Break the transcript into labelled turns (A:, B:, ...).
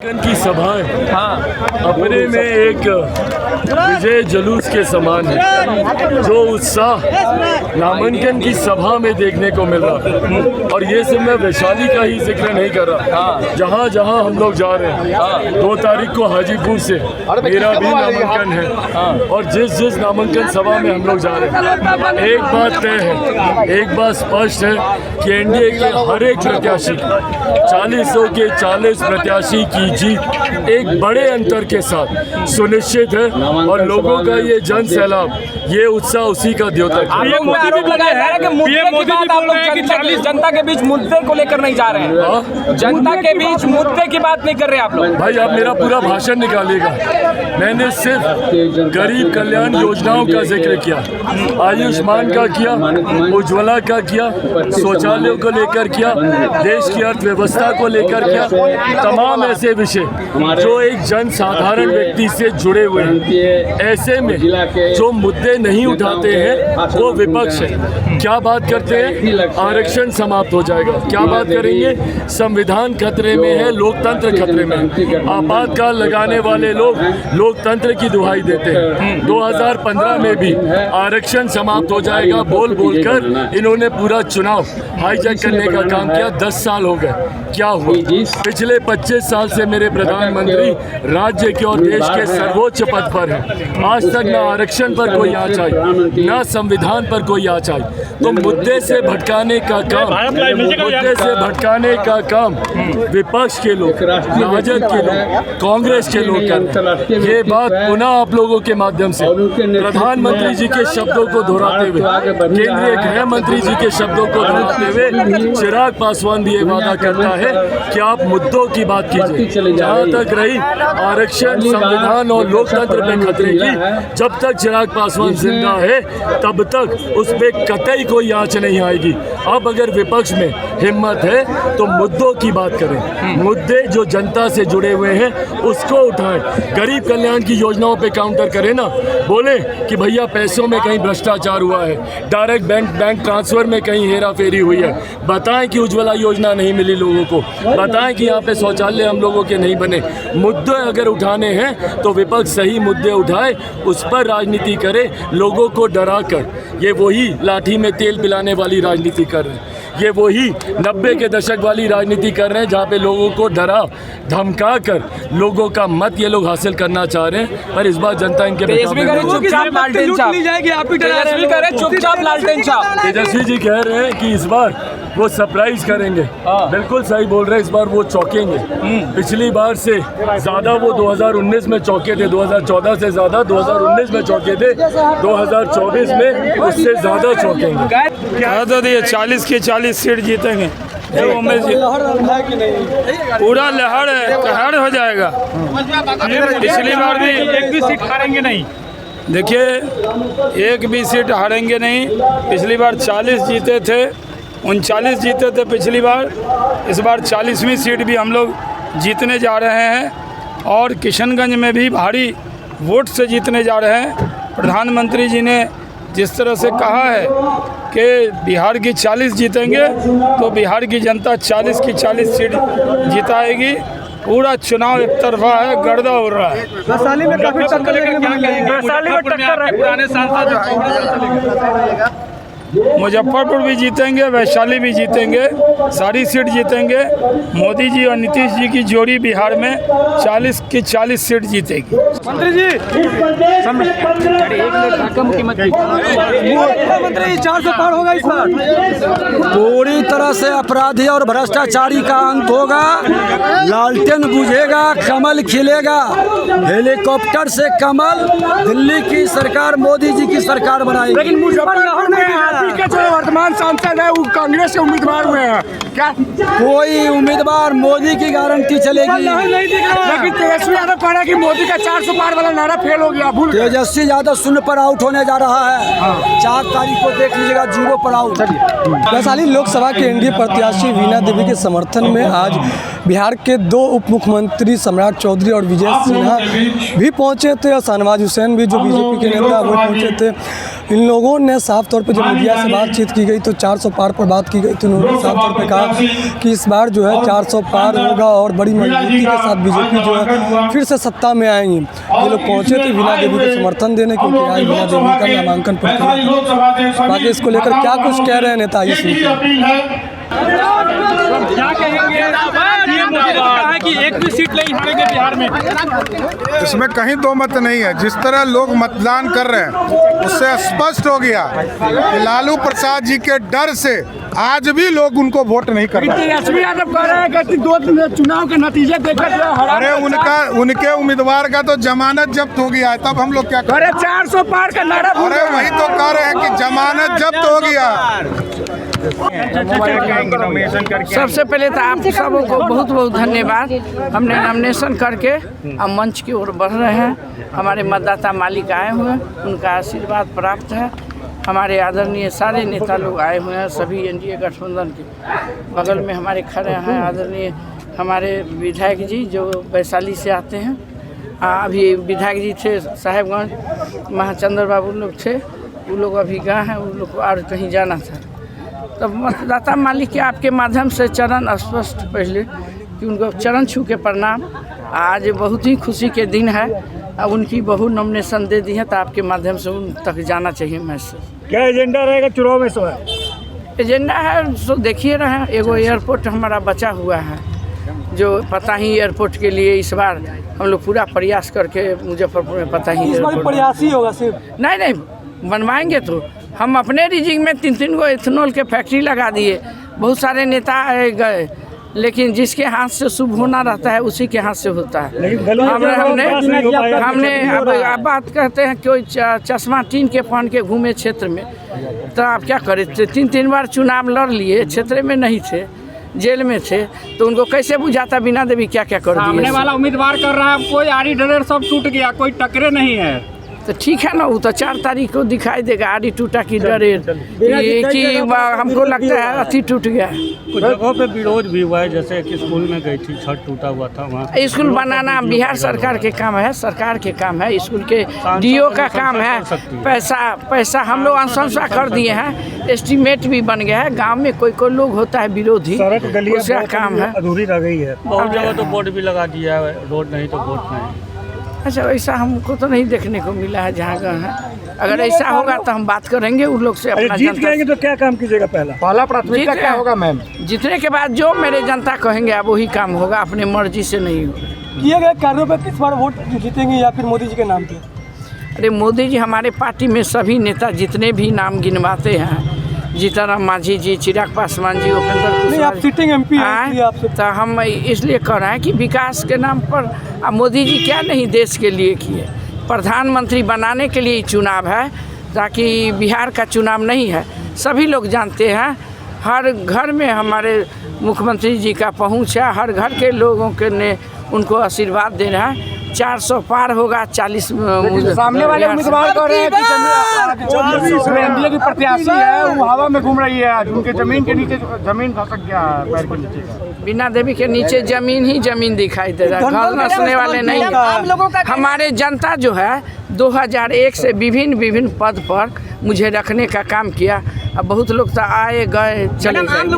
A: की सभाएं अपने में एक विजय जुलूस के समान है। जो उत्साह नामांकन की सभा में देखने को मिल रहा है, और ये सिर्फ मैं वैशाली का ही जिक्र नहीं कर रहा, जहाँ जहाँ हम लोग जा रहे हैं। 2 तारीख को हाजीपुर से मेरा भी नामांकन है, और जिस नामांकन सभा में हम लोग जा रहे हैं, एक बात तय है, एक बात स्पष्ट है कि एनडीए के हर एक प्रत्याशी 40 के 40 प्रत्याशी की जीत एक बड़े अंतर के साथ सुनिश्चित है, और लोगों का ये जन सैलाब, ये उत्साह उसी का द्योतक है।
B: जनता के बीच मुद्दे को लेकर नहीं जा रहे हैं, जनता के बीच मुद्दे की बात नहीं कर रहे आप लोग।
A: भाई आप मेरा पूरा भाषण निकालिएगा। मैंने सिर्फ गरीब कल्याण योजनाओं का जिक्र किया, आयुष्मान का किया, उज्ज्वला का किया, शौचालयों को लेकर किया, देश की अर्थव्यवस्था को लेकर किया, तमाम ऐसे विषय जो एक जन साधारण व्यक्ति से जुड़े हुए हैं। ऐसे में जो मुद्दे नहीं उठाते हैं वो विपक्ष है। क्या बात करते हैं? आरक्षण समाप्त हो जाएगा। क्या बात करेंगे? संविधान खतरे में है, लोकतंत्र खतरे में है। आपातकाल लगाने वाले लोग लोकतंत्र की दुहाई देते हैं। 2015 में भी आरक्षण समाप्त हो जाएगा बोल बोलकर इन्होंने पूरा चुनाव हाईजैक करने का काम किया। 10 साल हो गए, क्या हुआ? पिछले 25 साल से मेरे प्रधानमंत्री राज्य के और देश के सर्वोच्च पद पर हैं। आज तक न आरक्षण पर कोई आँच आई, न संविधान पर कोई आँच आई। तो मुद्दे से भटकाने का काम विपक्ष के लोग, राजद के लोग, कांग्रेस के लोग करते हैं। ये बात पुनः आप लोगों के माध्यम से प्रधानमंत्री जी के शब्दों को दोहराते हुए, केंद्रीय गृह मंत्री जी के शब्दों को दोहराते हुए चिराग पासवान भी ये वादा करता है कि आप मुद्दों की बात कीजिए। जहाँ तक रही आरक्षण, संविधान और लोकतंत्र पे खतरे की, जब तक चिराग पासवान जिंदा है तब तक उस पर कतई कोई आँच नहीं आएगी। अब अगर विपक्ष में हिम्मत है तो मुद्दों की बात करें, मुद्दे जो जनता से जुड़े हुए हैं उसको उठाएं। गरीब कल्याण की योजनाओं पे काउंटर करें ना, बोले कि भैया पैसों में कहीं भ्रष्टाचार हुआ है, डायरेक्ट बैंक ट्रांसफर में कहीं हेरा फेरी हुई है, बताएं कि उज्ज्वला योजना नहीं मिली लोगों को, बताएं कि यहाँ पे शौचालय हम लोगों के नहीं बने। मुद्दे अगर उठाने हैं तो विपक्ष सही मुद्दे उठाए, उस पर राजनीति करे, लोगों को डरा कर। ये वही लाठी में तेल पिलाने वाली राजनीति कर रहे हैं, ये वही 90 के दशक वाली राजनीति कर रहे हैं, जहाँ पे लोगों को डरा धमका कर लोगों का मत ये लोग हासिल करना चाह रहे हैं। पर इस बार जनता इनके
B: तेजस्वी
A: जी कह रहे हैं कि इस बार वो सरप्राइज करेंगे। बिल्कुल सही बोल रहे हैं, इस बार वो चौंकेंगे। पिछली बार से ज़्यादा वो 2019 में चौंके थे, 2014 से ज़्यादा 2019 में चौंके थे, 2024 में उससे ज़्यादा चौंकेंगे।
C: कहा तो दिए 40 की 40 सीट जीतेंगे, पूरा लहर है, कहर हो जाएगा। पिछली बार भी
D: एक भी सीट हारेंगे नहीं।
C: देखिए, एक भी सीट हारेंगे नहीं। पिछली बार 40 जीते थे, 39 जीते थे पिछली बार। इस बार 40वीं सीट भी हम लोग जीतने जा रहे हैं, और किशनगंज में भी भारी वोट से जीतने जा रहे हैं। प्रधानमंत्री जी ने जिस तरह से कहा है कि बिहार की 40 जीतेंगे, तो बिहार की जनता 40 की 40 सीट जिताएगी। पूरा चुनाव एक तरफा है, गर्दा उड़ रहा है।
D: वैशाली में काफी टक्कर है, पुराने सांसद
C: मुजफ्फरपुर भी जीतेंगे, वैशाली भी जीतेंगे, सारी सीट जीतेंगे। मोदी जी और नीतीश जी की जोड़ी बिहार में 40 की 40 सीट जीतेगी।
D: मंत्री जी, मुख्यमंत्री 400 पार होगा इस बार।
E: पूरी तरह से अपराधी और भ्रष्टाचारी का अंत होगा, लालटेन बुझेगा, कमल खिलेगा। हेलीकॉप्टर से कमल, दिल्ली की सरकार मोदी जी की सरकार बनाएगी।
D: लेकिन मुजफ्फरनगर में के जो वर्तमान सांसद है वो कांग्रेस के उम्मीदवार हुए हैं, क्या
E: कोई उम्मीदवार मोदी की गारंटी चलेगी?
D: नहीं दिख रहा। लेकिन तेजस्वी यादव कह रहा है कि मोदी का 400 पार वाला नारा फेल हो गया, भूल गए।
E: तेजस्वी यादव 0 पर आउट होने जा रहा है। 4 तारीख को देख लीजिएगा, 0 पर आउट।
F: वैशाली लोकसभा के एनडीए प्रत्याशी वीणा देवी के समर्थन में आज बिहार के 2 उप मुख्यमंत्री सम्राट चौधरी और विजय सिन्हा भी पहुंचे थे, और शाहनवाज हुसैन भी जो बीजेपी के नेता वो पहुंचे थे। इन लोगों ने साफ तौर पर जब मीडिया से बातचीत की गई तो 400 पार पर बात की गई तो उन्होंने साफ तौर पर कहा कि इस बार जो है 400 पार होगा और बड़ी मजबूती के साथ बीजेपी जो है फिर से सत्ता में आएंगी। ये लोग पहुंचे थे वीणा देवी को समर्थन देने, क्योंकि आज वीणा देवी का नामांकन प्रक्रिया। बाकी इसको लेकर क्या कुछ कह रहे हैं नेता, ये सुनते
B: क्या कहेंगे? कहा है कि एक भी सीट नहीं हारेंगे बिहार में।
G: इसमें कहीं दो मत नहीं है। जिस तरह लोग मतदान कर रहे हैं उससे स्पष्ट हो गया कि लालू प्रसाद जी के डर से आज भी लोग उनको वोट नहीं कर रहे।
D: तेजस्वी यादव कह रहे हैं कि 2 चुनाव के नतीजे देखकर
G: अरे उनके उम्मीदवार का तो जमानत जब्त हो गया है, तब हम लोग क्या करें?
D: 400 पार का नारा।
G: अरे वही तो कह रहे हैं कि जमानत जब्त हो गया।
H: सबसे पहले तो आप सबों को बहुत बहुत धन्यवाद। हमने नॉमिनेशन करके अब मंच की ओर बढ़ रहे हैं। हमारे मतदाता मालिक आए हुए हैं, उनका आशीर्वाद प्राप्त है। हमारे आदरणीय सारे नेता लोग आए हुए हैं, सभी एनडीए गठबंधन के। बगल में हमारे खड़े हैं आदरणीय हमारे विधायक जी जो वैशाली से आते हैं। अभी विधायक जी थे साहेबगंज, महाचंद्र बाबू लोग थे, वो लोग अभी गए हैं, उन लोग को और कहीं जाना था। तब मतदाता मालिक के आपके माध्यम से चरण स्पष्ट पहले कि उनको चरण छू के प्रणाम। आज बहुत ही खुशी के दिन है। अब उनकी बहू नॉमिनेशन दे दी है तो आपके माध्यम से उन तक जाना चाहिए मैसेज।
D: क्या एजेंडा रहेगा चुनाव में? सो है
H: एजेंडा है सो देखिए रहे। एगो एयरपोर्ट हमारा बचा हुआ है, जो पता ही एयरपोर्ट के लिए इस बार हम लोग पूरा प्रयास करके मुजफ्फरपुर में पता ही
F: प्रयास ही होगा सिर्फ
H: नहीं बनवाएंगे। तो हम अपने रीजिंग में 3 गो इथेनॉल के फैक्ट्री लगा दिए। बहुत सारे नेता गए, लेकिन जिसके हाथ से शुभ होना रहता है उसी के हाथ से होता है। हमने अब बात करते हैं कोई चश्मा टीन के पहन के घूमे क्षेत्र में, तो आप क्या करें? 3 बार चुनाव लड़ लिए, क्षेत्र में नहीं थे, जेल में थे, तो उनको कैसे बुझाता वीणा देवी क्या क्या कर दिए?
B: सामने वाला उम्मीदवार कर रहा है, कोई आड़ी डरेर सब टूट गया, कोई टकरे नहीं है।
H: तो ठीक है ना, वो तो 4 तारीख को दिखाई देगा आड़ी टूटा की डरेर कि हमको लगता है अति टूट गया।
I: कुछ जगहों पे विरोध भी हुआ है, जैसे कि स्कूल में गई थी, छत टूटा हुआ था वहाँ।
H: स्कूल बनाना बिहार सरकार के काम है, सरकार के काम है, स्कूल के डीओ का काम है। पैसा हम लोग अनुशंसा कर दिए हैं, एस्टीमेट भी बन गया है। गांव में कोई लोग होता है विरोधी, उसका काम है।
I: अधूरी रह गई है, बहुत जगह तो बोर्ड भी लगा दिया है, रोड नहीं तो बोर्ड नहीं।
H: अच्छा, ऐसा हमको तो नहीं देखने को मिला है जहाँ गए हैं। अगर ऐसा होगा तो हम बात करेंगे उन लोग से। अपना
D: जीत जाएंगे तो क्या काम कीजिएगा? पहला प्राथमिकता क्या होगा मैम?
H: जीतने के बाद जो मेरे जनता कहेंगे अब वही काम होगा, अपने मर्जी से नहीं होगा।
F: किए गए कार्यों पर किस बार वोट जीतेंगे या फिर मोदी जी के नाम पे?
H: अरे मोदी जी हमारे पार्टी में सभी नेता जितने भी नाम गिनवाते हैं, जीतनराम मांझी जी, चिराग पासवान जी, उपेंद्र कुशवाहा,
F: सिटिंग एमपी हैं,
H: तो हम इसलिए कह रहे हैं कि विकास के नाम पर अब मोदी जी क्या नहीं देश के लिए किए। प्रधानमंत्री बनाने के लिए चुनाव है, ताकि बिहार का चुनाव नहीं है। सभी लोग जानते हैं, हर घर में हमारे मुख्यमंत्री जी का पहुँच है, हर घर के लोगों के ने उनको आशीर्वाद दे रहा है। 400 पार होगा। 40
D: सामने वाले उम्मीदवार कह रहे हैं कि एनडीए की प्रत्याशी है, वो हवा में घूम रही है। आज उनके जमीन के नीचे जमीन खसक गया है, पैर के नीचे।
H: वीणा देवी के नीचे जमीन ही जमीन दिखाई दे रहा है, घर नसने वाले नहीं। हमारे जनता जो है 2001 से विभिन्न पद पर मुझे रखने का काम किया। अब बहुत लोग तो आए गए चले गए।